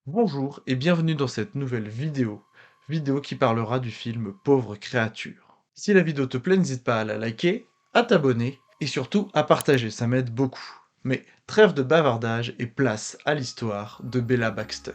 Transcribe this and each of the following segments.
Bonjour et bienvenue dans cette nouvelle vidéo qui parlera du film Pauvre créature. Si la vidéo te plaît, n'hésite pas à la liker, à t'abonner et surtout à partager, ça m'aide beaucoup. Mais trêve de bavardage et place à l'histoire de Bella Baxter.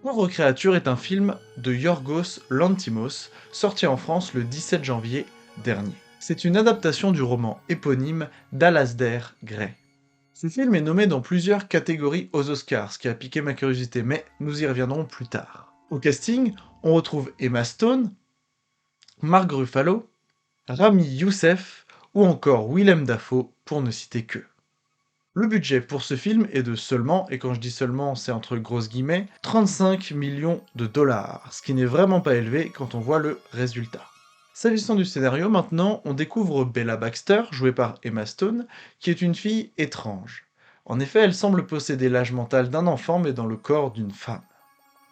Pauvre créature est un film de Yorgos Lanthimos, sorti en France le 17 janvier dernier. C'est une adaptation du roman éponyme d'Alasdair Gray. Ce film est nommé dans plusieurs catégories aux Oscars, ce qui a piqué ma curiosité, mais nous y reviendrons plus tard. Au casting, on retrouve Emma Stone, Mark Ruffalo, Rami Youssef ou encore Willem Dafoe, pour ne citer que. Le budget pour ce film est de seulement, et quand je dis seulement, c'est entre grosses guillemets, 35 millions de dollars, ce qui n'est vraiment pas élevé quand on voit le résultat. S'agissant du scénario, maintenant, on découvre Bella Baxter, jouée par Emma Stone, qui est une fille étrange. En effet, elle semble posséder l'âge mental d'un enfant, mais dans le corps d'une femme.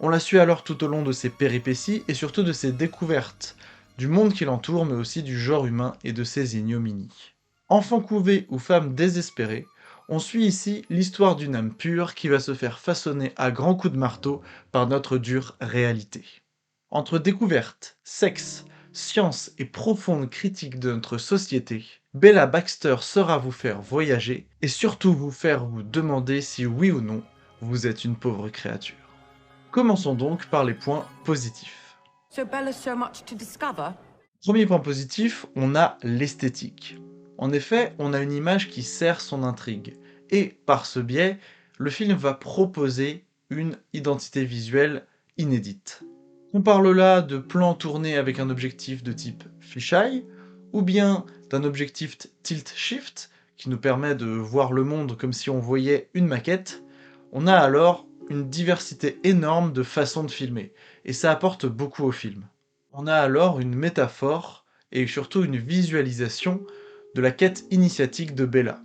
On la suit alors tout au long de ses péripéties, et surtout de ses découvertes, du monde qui l'entoure, mais aussi du genre humain et de ses ignominies. Enfant couvé ou femme désespérée, on suit ici l'histoire d'une âme pure qui va se faire façonner à grands coups de marteau par notre dure réalité. Entre découverte, sexe, science et profonde critique de notre société, Bella Baxter saura vous faire voyager et surtout vous faire vous demander si oui ou non vous êtes une pauvre créature. Commençons donc par les points positifs. So Bella's so much to discover? Premier point positif, on a l'esthétique. En effet, on a une image qui sert son intrigue, et par ce biais, le film va proposer une identité visuelle inédite. On parle là de plans tournés avec un objectif de type fisheye, ou bien d'un objectif tilt-shift, qui nous permet de voir le monde comme si on voyait une maquette. On a alors une diversité énorme de façons de filmer, et ça apporte beaucoup au film. On a alors une métaphore et surtout une visualisation de la quête initiatique de Bella.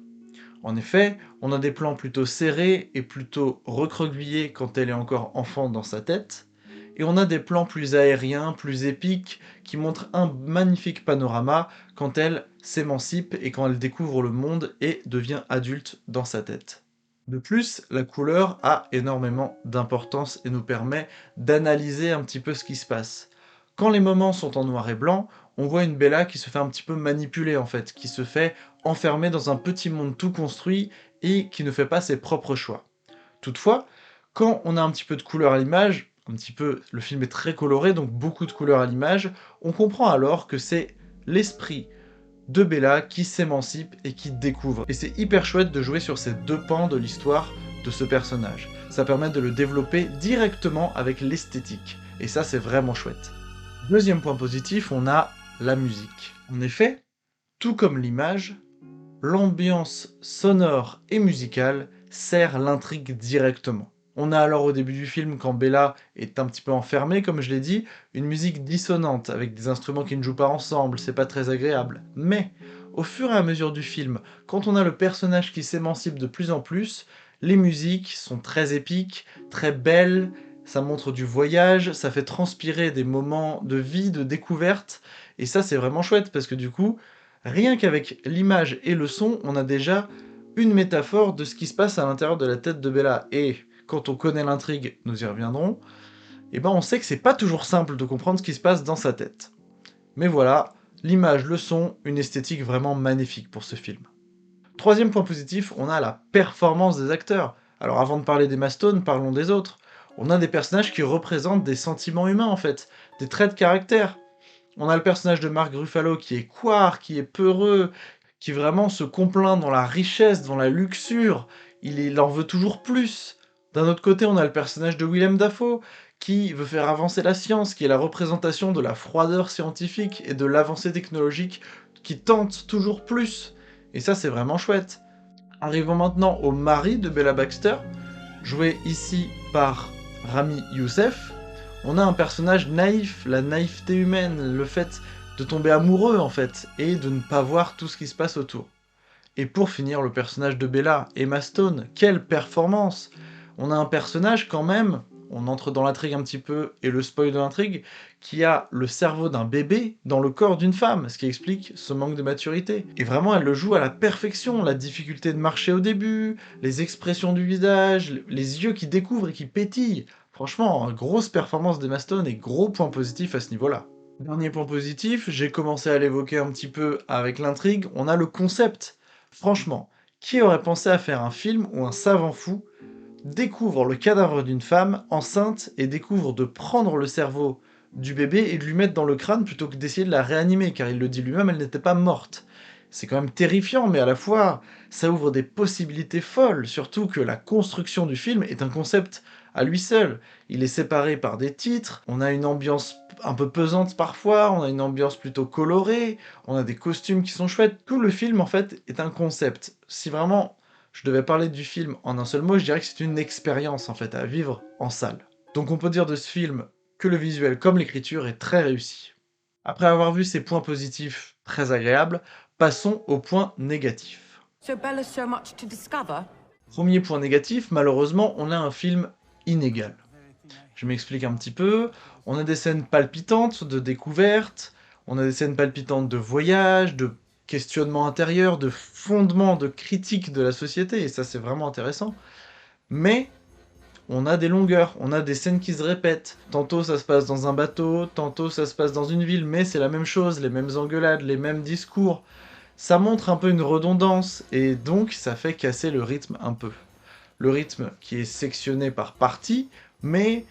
En effet, on a des plans plutôt serrés et plutôt recroquevillés quand elle est encore enfant dans sa tête, et on a des plans plus aériens, plus épiques, qui montrent un magnifique panorama quand elle s'émancipe et quand elle découvre le monde et devient adulte dans sa tête. De plus, la couleur a énormément d'importance et nous permet d'analyser un petit peu ce qui se passe. Quand les moments sont en noir et blanc, on voit une Bella qui se fait un petit peu manipuler en fait, qui se fait enfermer dans un petit monde tout construit et qui ne fait pas ses propres choix. Toutefois, quand on a un petit peu de couleur à l'image, le film est très coloré, donc beaucoup de couleurs à l'image, on comprend alors que c'est l'esprit de Bella qui s'émancipe et qui découvre. Et c'est hyper chouette de jouer sur ces deux pans de l'histoire de ce personnage. Ça permet de le développer directement avec l'esthétique. Et ça, c'est vraiment chouette. Deuxième point positif, on a la musique. En effet, tout comme l'image, l'ambiance sonore et musicale sert l'intrigue directement. On a alors au début du film, quand Bella est un petit peu enfermée, comme je l'ai dit, une musique dissonante, avec des instruments qui ne jouent pas ensemble, c'est pas très agréable. Mais, au fur et à mesure du film, quand on a le personnage qui s'émancipe de plus en plus, les musiques sont très épiques, très belles, ça montre du voyage, ça fait transpirer des moments de vie, de découverte, et ça c'est vraiment chouette, parce que du coup, rien qu'avec l'image et le son, on a déjà une métaphore de ce qui se passe à l'intérieur de la tête de Bella. Et quand on connaît l'intrigue, nous y reviendrons, et ben on sait que c'est pas toujours simple de comprendre ce qui se passe dans sa tête. Mais voilà, l'image, le son, une esthétique vraiment magnifique pour ce film. Troisième point positif, on a la performance des acteurs. Alors avant de parler d'Emma Stone, parlons des autres. On a des personnages qui représentent des sentiments humains en fait, des traits de caractère. On a le personnage de Mark Ruffalo qui est couard, qui est peureux, qui vraiment se complaint dans la richesse, dans la luxure, il en veut toujours plus. D'un autre côté, on a le personnage de Willem Dafoe, qui veut faire avancer la science, qui est la représentation de la froideur scientifique et de l'avancée technologique, qui tente toujours plus. Et ça, c'est vraiment chouette. Arrivons maintenant au mari de Bella Baxter, joué ici par Rami Youssef. On a un personnage naïf, la naïveté humaine, le fait de tomber amoureux en fait, et de ne pas voir tout ce qui se passe autour. Et pour finir, le personnage de Bella, Emma Stone, quelle performance! On a un personnage quand même, on entre dans l'intrigue un petit peu et le spoil de l'intrigue, qui a le cerveau d'un bébé dans le corps d'une femme, ce qui explique ce manque de maturité. Et vraiment, elle le joue à la perfection, la difficulté de marcher au début, les expressions du visage, les yeux qui découvrent et qui pétillent. Franchement, grosse performance d'Emma Stone et gros point positif à ce niveau-là. Dernier point positif, j'ai commencé à l'évoquer un petit peu avec l'intrigue, on a le concept. Franchement, qui aurait pensé à faire un film où un savant fou découvre le cadavre d'une femme enceinte et découvre de prendre le cerveau du bébé et de lui mettre dans le crâne plutôt que d'essayer de la réanimer, car il le dit lui-même, elle n'était pas morte. C'est quand même terrifiant, mais à la fois, ça ouvre des possibilités folles, surtout que la construction du film est un concept à lui seul. Il est séparé par des titres, on a une ambiance un peu pesante parfois, on a une ambiance plutôt colorée, on a des costumes qui sont chouettes. Tout le film, en fait, est un concept. Si vraiment je devais parler du film en un seul mot, je dirais que c'est une expérience, en fait, à vivre en salle. Donc on peut dire de ce film que le visuel comme l'écriture est très réussi. Après avoir vu ces points positifs très agréables, passons aux points négatifs. So Bella's so much to discover? Premier point négatif, malheureusement, on a un film inégal. Je m'explique un petit peu. On a des scènes palpitantes de découverte, on a des scènes palpitantes de voyage, de questionnement intérieur, de fondement, de critique de la société, et ça c'est vraiment intéressant. Mais on a des longueurs, on a des scènes qui se répètent. Tantôt ça se passe dans un bateau, tantôt ça se passe dans une ville, mais c'est la même chose, les mêmes engueulades, les mêmes discours. Ça montre un peu une redondance, et donc ça fait casser le rythme un peu. Le rythme qui est sectionné par parties, mais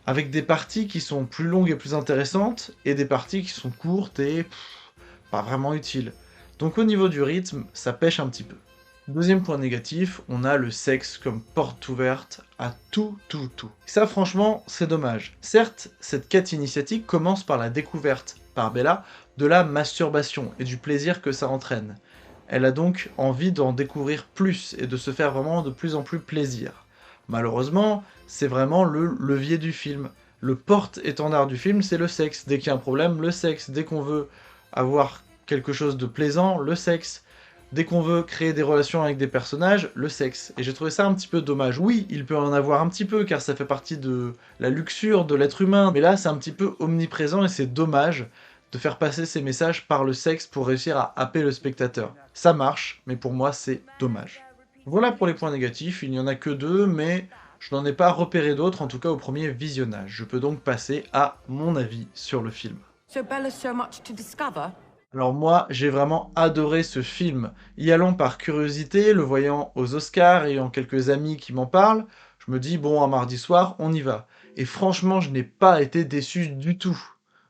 avec des parties qui sont plus longues et plus intéressantes, et des parties qui sont courtes et pas vraiment utiles. Donc au niveau du rythme, ça pêche un petit peu. Deuxième point négatif, on a le sexe comme porte ouverte à tout. Ça franchement, c'est dommage. Certes, cette quête initiatique commence par la découverte, par Bella, de la masturbation et du plaisir que ça entraîne. Elle a donc envie d'en découvrir plus et de se faire vraiment de plus en plus plaisir. Malheureusement, c'est vraiment le levier du film. Le porte-étendard du film, c'est le sexe. Dès qu'il y a un problème, le sexe. Dès qu'on veut avoir quelque chose de plaisant, le sexe. Dès qu'on veut créer des relations avec des personnages, le sexe. Et j'ai trouvé ça un petit peu dommage. Oui, il peut en avoir un petit peu, car ça fait partie de la luxure de l'être humain, mais là, c'est un petit peu omniprésent et c'est dommage de faire passer ces messages par le sexe pour réussir à happer le spectateur. Ça marche, mais pour moi, c'est dommage. Voilà pour les points négatifs, il n'y en a que deux, mais je n'en ai pas repéré d'autres, en tout cas au premier visionnage. Je peux donc passer à mon avis sur le film. So Bella's so much to discover? Alors moi, j'ai vraiment adoré ce film. Y allant par curiosité, le voyant aux Oscars, ayant quelques amis qui m'en parlent, je me dis, bon, un mardi soir, on y va. Et franchement, je n'ai pas été déçu du tout.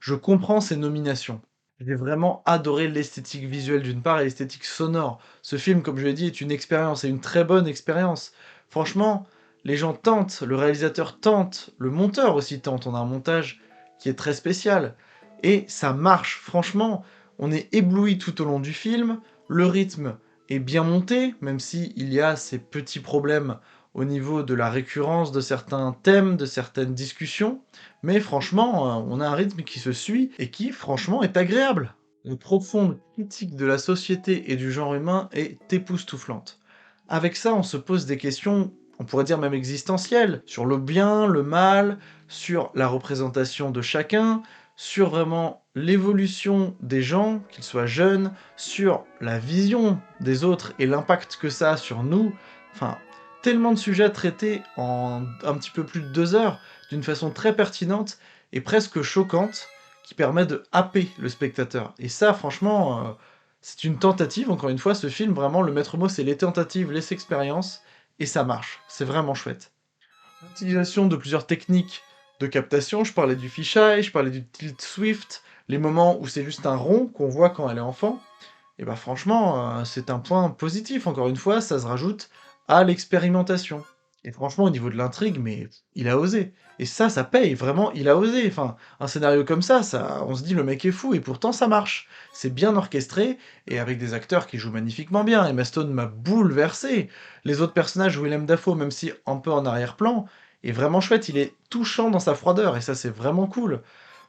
Je comprends ces nominations. J'ai vraiment adoré l'esthétique visuelle d'une part et l'esthétique sonore. Ce film, comme je l'ai dit, est une expérience, et une très bonne expérience. Franchement, les gens tentent, le réalisateur tente, le monteur aussi tente, on a un montage qui est très spécial. Et ça marche, franchement, on est ébloui tout au long du film, le rythme est bien monté, même si il y a ces petits problèmes au niveau de la récurrence de certains thèmes, de certaines discussions, mais franchement, on a un rythme qui se suit et qui, franchement, est agréable. La profonde critique de la société et du genre humain est époustouflante. Avec ça, on se pose des questions, on pourrait dire même existentielles, sur le bien, le mal, sur la représentation de chacun, sur vraiment l'évolution des gens, qu'ils soient jeunes, sur la vision des autres et l'impact que ça a sur nous. Enfin, tellement de sujets traités en un petit peu plus de 2 heures, d'une façon très pertinente et presque choquante, qui permet de happer le spectateur. Et ça, franchement, c'est une tentative, encore une fois, ce film, vraiment, le maître mot, c'est les tentatives, les expériences, et ça marche. C'est vraiment chouette. L'utilisation de plusieurs techniques de captation, je parlais du fisheye, je parlais du tilt swift, les moments où c'est juste un rond qu'on voit quand elle est enfant, et bah franchement, c'est un point positif, encore une fois, ça se rajoute à l'expérimentation. Et franchement, au niveau de l'intrigue, mais il a osé. Et ça paye, vraiment, il a osé. Enfin, un scénario comme ça, on se dit le mec est fou, et pourtant ça marche. C'est bien orchestré, et avec des acteurs qui jouent magnifiquement bien. Emma Stone m'a bouleversé. Les autres personnages, Willem Dafoe, même si un peu en arrière-plan, est vraiment chouette, il est touchant dans sa froideur, et ça c'est vraiment cool.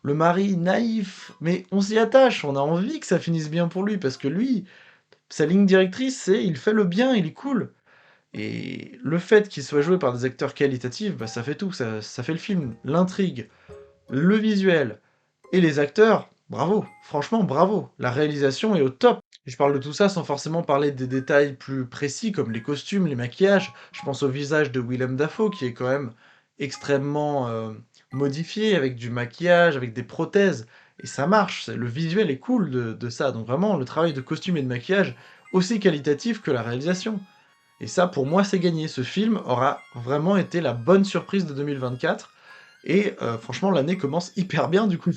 Le mari naïf, mais on s'y attache, on a envie que ça finisse bien pour lui, parce que lui, sa ligne directrice, c'est il fait le bien, il est cool. Et le fait qu'il soit joué par des acteurs qualitatifs, bah, ça fait tout, ça fait le film. L'intrigue, le visuel et les acteurs, bravo, franchement bravo. La réalisation est au top. Je parle de tout ça sans forcément parler des détails plus précis comme les costumes, les maquillages. Je pense au visage de Willem Dafoe qui est quand même extrêmement modifié avec du maquillage, avec des prothèses. Et ça marche, le visuel est cool de ça. Donc vraiment, le travail de costume et de maquillage aussi qualitatif que la réalisation. Et ça, pour moi, c'est gagné. Ce film aura vraiment été la bonne surprise de 2024. Et franchement, l'année commence hyper bien du coup.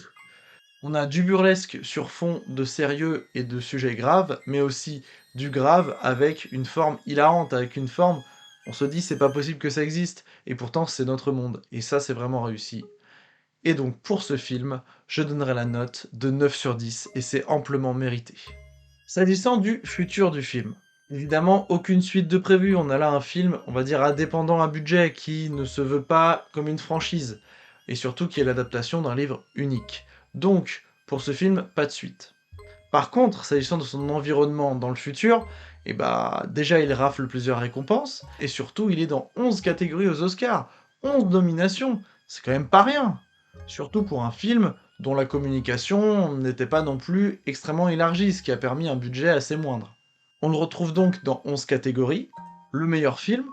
On a du burlesque sur fond de sérieux et de sujets graves, mais aussi du grave avec une forme hilarante, avec une forme, on se dit c'est pas possible que ça existe, et pourtant c'est notre monde, et ça c'est vraiment réussi. Et donc pour ce film, je donnerai la note de 9 sur 10, et c'est amplement mérité. S'agissant du futur du film, évidemment aucune suite de prévu, on a là un film, on va dire indépendant à budget, qui ne se veut pas comme une franchise, et surtout qui est l'adaptation d'un livre unique. Donc, pour ce film, pas de suite. Par contre, s'agissant de son environnement dans le futur, et bah déjà il rafle plusieurs récompenses, et surtout il est dans 11 catégories aux Oscars, 11 nominations, c'est quand même pas rien. Surtout pour un film dont la communication n'était pas non plus extrêmement élargie, ce qui a permis un budget assez moindre. On le retrouve donc dans 11 catégories, le meilleur film,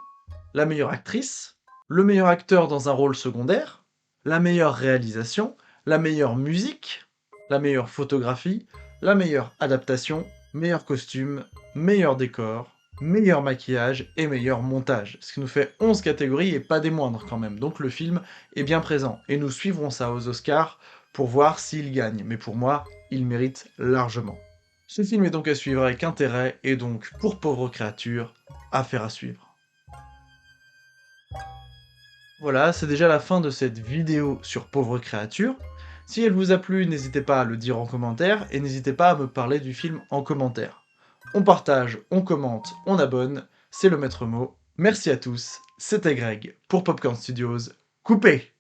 la meilleure actrice, le meilleur acteur dans un rôle secondaire, la meilleure réalisation, la meilleure musique, la meilleure photographie, la meilleure adaptation, meilleur costume, meilleur décor, meilleur maquillage et meilleur montage. Ce qui nous fait 11 catégories et pas des moindres quand même. Donc le film est bien présent. Et nous suivrons ça aux Oscars pour voir s'il gagne. Mais pour moi, il mérite largement. Ce film est donc à suivre avec intérêt et donc, pour Pauvres créatures, affaire à suivre. Voilà, c'est déjà la fin de cette vidéo sur Pauvres créatures. Si elle vous a plu, n'hésitez pas à le dire en commentaire, et n'hésitez pas à me parler du film en commentaire. On partage, on commente, on abonne, c'est le maître mot. Merci à tous, c'était Greg pour Popcorn Studios. Coupé!